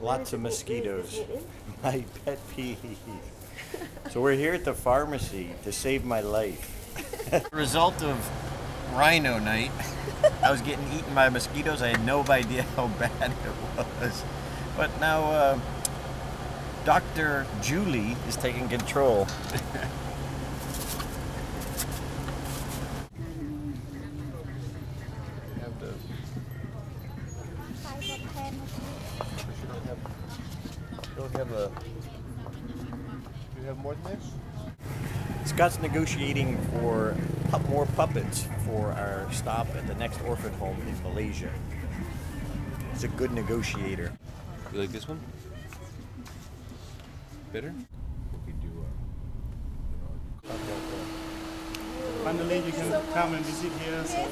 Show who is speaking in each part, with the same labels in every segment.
Speaker 1: Lots of mosquitoes. My pet peeve. So we're here at the pharmacy to save my life. Result of rhino night. I was getting eaten by mosquitoes. I had no idea how bad it was. But now Dr. Julie is taking control.
Speaker 2: You have more than this?
Speaker 1: Scott's negotiating for more puppets for our stop at the next orphan home in Malaysia. He's a good negotiator.
Speaker 2: You like this one? Better? We could do
Speaker 3: Finally, you can come and visit here. So,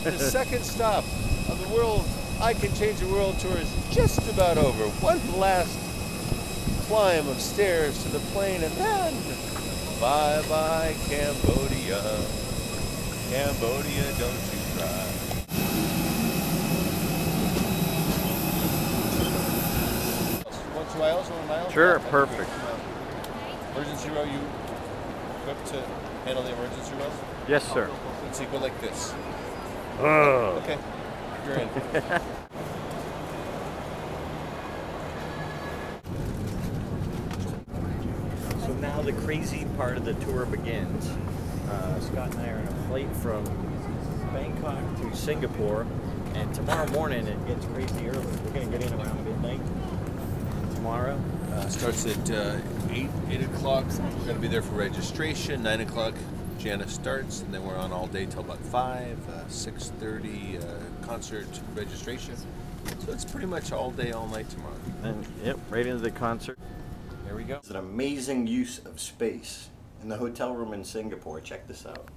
Speaker 2: The second stop of the World I Can Change the World tour is just about over. One last climb of stairs to the plane, and then bye-bye Cambodia. Cambodia, don't you cry. Want 2 aisles or 1 aisle?
Speaker 1: Sure, perfect.
Speaker 2: Emergency row, you equipped to handle the emergency rows?
Speaker 1: Yes, sir.
Speaker 2: Let's see, go like this.
Speaker 1: Oh.
Speaker 2: Okay, you're in.
Speaker 1: So now the crazy part of the tour begins. Scott and I are on a flight from Bangkok to Singapore, and tomorrow morning it gets crazy early. We're going to get in around midnight tomorrow.
Speaker 2: Starts at 8 o'clock. We're going to be there for registration. 9 o'clock, Janice starts, and then we're on all day till about 5. 6:30 concert registration. So it's pretty much all day, all night tomorrow.
Speaker 1: And yep, right into the concert. There we go. It's an amazing use of space in the hotel room in Singapore. Check this out.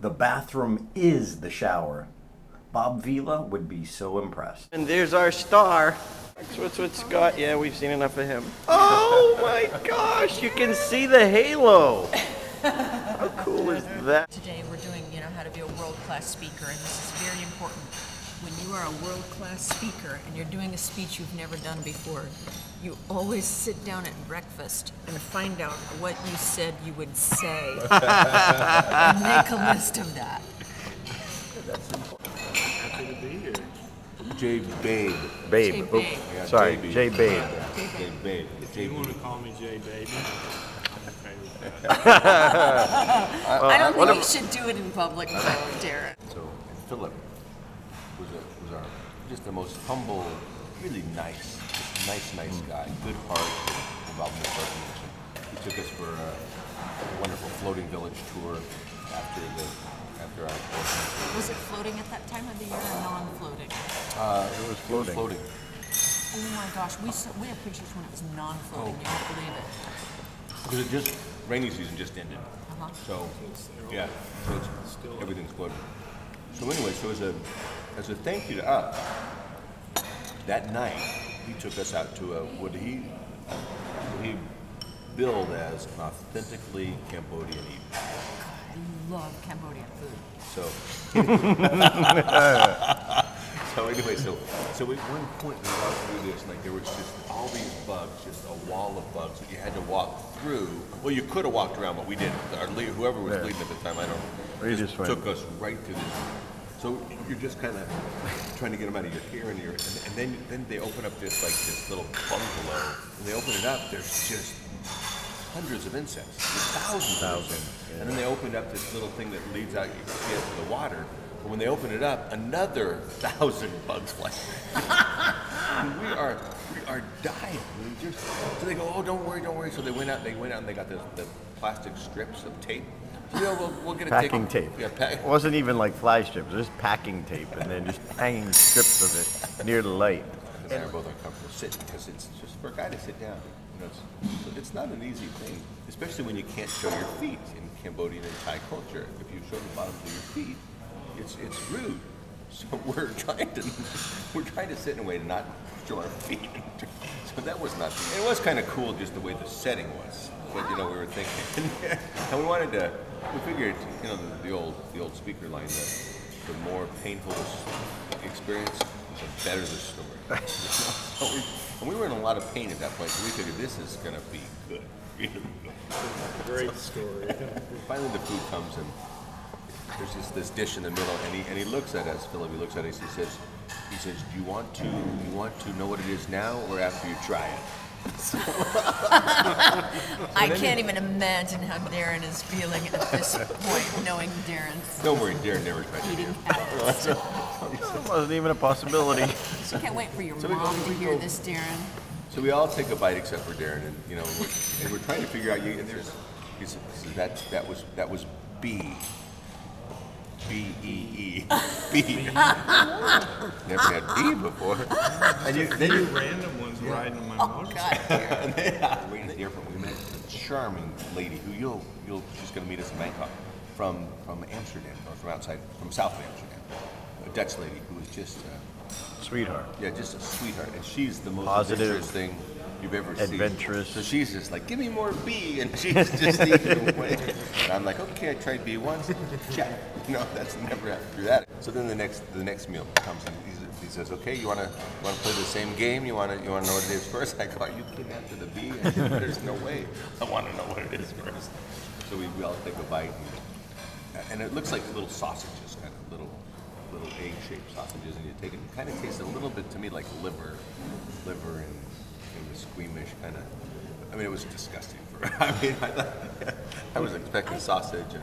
Speaker 1: The bathroom is the shower. Bob Vila would be so impressed. And there's our star. What's with Scott? Yeah, we've seen enough of him. Oh my gosh, you can see the halo. How cool is that?
Speaker 4: Today we're doing, how to be a world-class speaker, and this is very important. When you are a world-class speaker and you're doing a speech you've never done before, you always sit down at breakfast and find out what you said you would say. And make a list of that.
Speaker 2: That's important. Happy to be here. J. Babe.
Speaker 1: Babe.
Speaker 4: J.
Speaker 1: Oops.
Speaker 4: Babe.
Speaker 2: Yeah,
Speaker 1: Sorry,
Speaker 2: J.
Speaker 1: J. Babe.
Speaker 2: J. Babe.
Speaker 3: if you want to call me J Baby, I'm okay with that.
Speaker 4: I don't think you should do it in public, though, Darren.
Speaker 2: So Philip was just the most humble, really nice guy, good heart, involved in the park mission. He took us for a wonderful floating village tour after our tour.
Speaker 4: Was it floating at that time of the year or non-floating?
Speaker 2: It was floating.
Speaker 4: Oh my gosh, we have pictures when it was non-floating. You won't believe it.
Speaker 2: Because it just rainy season just ended. So yeah, so everything's floating. So anyway, so as a thank you to us, that night he took us out to what he billed as an authentically Cambodian evening.
Speaker 4: I love Cambodian food.
Speaker 2: So anyway, so at one point we walked through this, like there was just all these bugs, just a wall of bugs that you had to walk through. Well, you could have walked around, but we didn't. Whoever was leading at the time, I don't know, just took us right through this. So you're just kind of trying to get them out of your hair and then they open up this little bungalow. When they open it up, there's just hundreds of insects, thousands. Yeah. And then they opened up this little thing that leads out, you can get to the water. But when they open it up, another 1,000 bugs fly. we are dying. So they go, oh, don't worry. So they went out and they got the plastic strips of tape. So we'll get a
Speaker 1: packing tape.
Speaker 2: Yeah,
Speaker 1: it wasn't even like fly strips, it was just packing tape and then just hanging strips of it near the light.
Speaker 2: And they're both uncomfortable sitting because it's just for a guy to sit down. It's not an easy thing, especially when you can't show your feet in Cambodian and Thai culture. If you show the bottoms of your feet, it's rude. So we're trying to sit in a way to not show our feet. So But that was not. It was kind of cool just the way the setting was. But we were thinking, and we wanted to. We figured, the old speaker line that the more painful the experience, the better the story. And we were in a lot of pain at that point, so we figured this is going to be good.
Speaker 3: Great story.
Speaker 2: Finally, the food comes and there's this dish in the middle, and he looks at us, Philip. He looks at us. He says, "Do you want to know what it is now, or after you try it?"
Speaker 4: I can't even imagine how Darren is feeling at this point, knowing Darren's
Speaker 2: Don't worry, Darren never tried to
Speaker 4: eating
Speaker 2: eat
Speaker 4: habits.
Speaker 1: It wasn't even a possibility.
Speaker 4: I can't wait for your
Speaker 2: So
Speaker 4: mom to hear this, Darren.
Speaker 2: So we all take a bite except for Darren, and we're trying to figure out. And he says that was B. B-E-E. B. Never had B before.
Speaker 3: And then you random ones riding on my motorcycle.
Speaker 4: God, Darren.
Speaker 2: We met a charming lady who she's going to meet us in Bangkok from Amsterdam, or from south of Amsterdam. A Dutch lady who was just
Speaker 1: Sweetheart.
Speaker 2: Yeah, just a sweetheart, and she's the most
Speaker 1: Positive,
Speaker 2: adventurous thing you've ever seen.
Speaker 1: adventurous.
Speaker 2: So she's just like, give me more B, and she's just eating away. And I'm like, okay, I tried B once, check. That's never after that. So then the next meal comes, and he says, okay, you wanna play the same game? You wanna know what it is first? I go, are you kidding after the B? And there's no way. I want to know what it is first. So we all take a bite, and it looks like little sausages, kind of little egg-shaped sausages, and you take it. It kind of tastes a little bit to me like liver, and the squeamish kind of. I mean, it was disgusting. I was expecting sausage,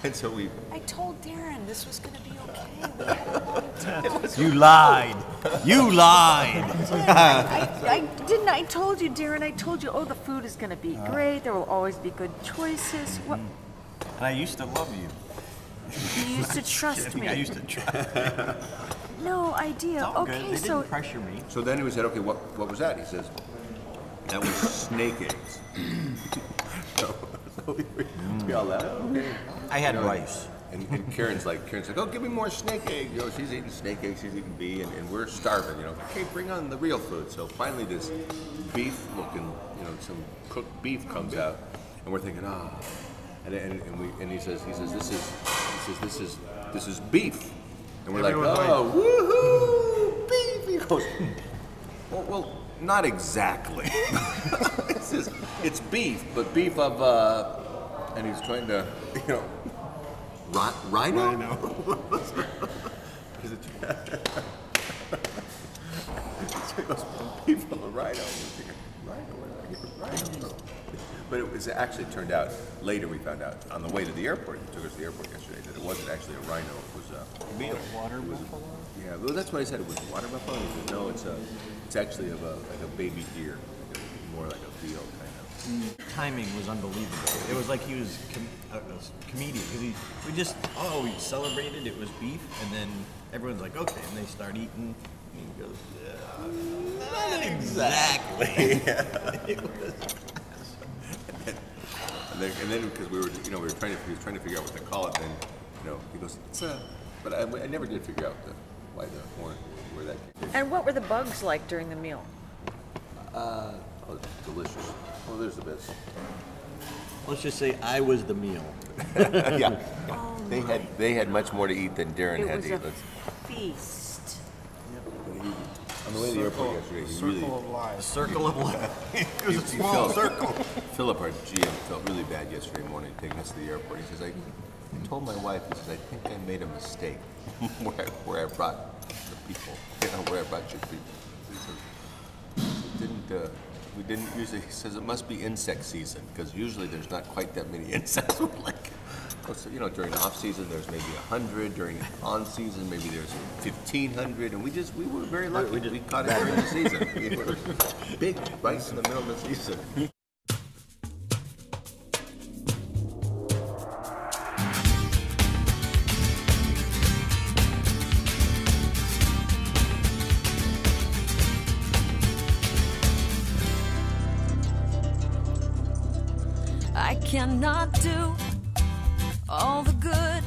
Speaker 2: and so we.
Speaker 4: I told Darren this was going to be okay. We had a long time.
Speaker 1: You lied. You lied.
Speaker 5: I didn't. I told you, Darren. I told you. Oh, the food is going to be great. There will always be good choices. What?
Speaker 1: And I used to love you.
Speaker 5: You used to trust me.
Speaker 1: I used to try.
Speaker 5: No idea.
Speaker 1: It's all
Speaker 5: Okay,
Speaker 1: good. They
Speaker 5: so
Speaker 1: didn't pressure me.
Speaker 2: So then we said, okay, what was that? He says, that was snake eggs. so we all laughed. Okay.
Speaker 1: I had rice.
Speaker 2: And Karen's like, oh, give me more snake eggs. She's eating snake eggs, she's eating B, and we're starving. Okay, bring on the real food. So finally, this beef-looking, some cooked beef comes out, and we're thinking, and he says this is beef, and we're like, oh, woohoo, beef. He goes, well, not exactly. He says it's beef, but beef of and he's trying to, rhino. Beef of a rhino. Rhino. But it was actually turned out later. We found out on the way to the airport. He took us to the airport yesterday that it wasn't actually a rhino. It was a meal.
Speaker 1: Water buffalo?
Speaker 2: Yeah, well, that's what I said. It was water buffalo. He said, no, it's actually like a baby deer, more like a veal kind of.
Speaker 1: Timing was unbelievable. It was like he was a comedian because we celebrated. It was beef, and then everyone's like, okay, and they start eating. And he goes, not exactly. It was.
Speaker 2: And then because we were he was trying to figure out what to call it. Then, he goes, it's a. But I never did figure out why the horn, where that came from.
Speaker 5: And what were the bugs like during the meal?
Speaker 2: Delicious. Well, there's the bits.
Speaker 1: Let's just say I was the meal.
Speaker 2: Yeah. They had much more to eat than Darren
Speaker 5: It
Speaker 2: had
Speaker 5: was
Speaker 2: to
Speaker 5: a
Speaker 2: eat.
Speaker 5: feast.
Speaker 2: On the way to the airport yesterday, he really.
Speaker 3: Circle of life.
Speaker 1: A circle of life. It was a
Speaker 2: He
Speaker 1: small
Speaker 2: felt-
Speaker 1: circle.
Speaker 2: Philip, our GM, felt really bad yesterday morning taking us to the airport. He says, I told my wife, he says, I think I made a mistake where I brought the people, where I brought your people. He says, we didn't usually, he says, it must be insect season, because usually there's not quite that many insects. So, during off season, there's maybe 100. During on season, maybe there's 1,500. And we were very lucky. We caught it during the season. We were big, right in the middle of the season.
Speaker 6: I cannot do all the good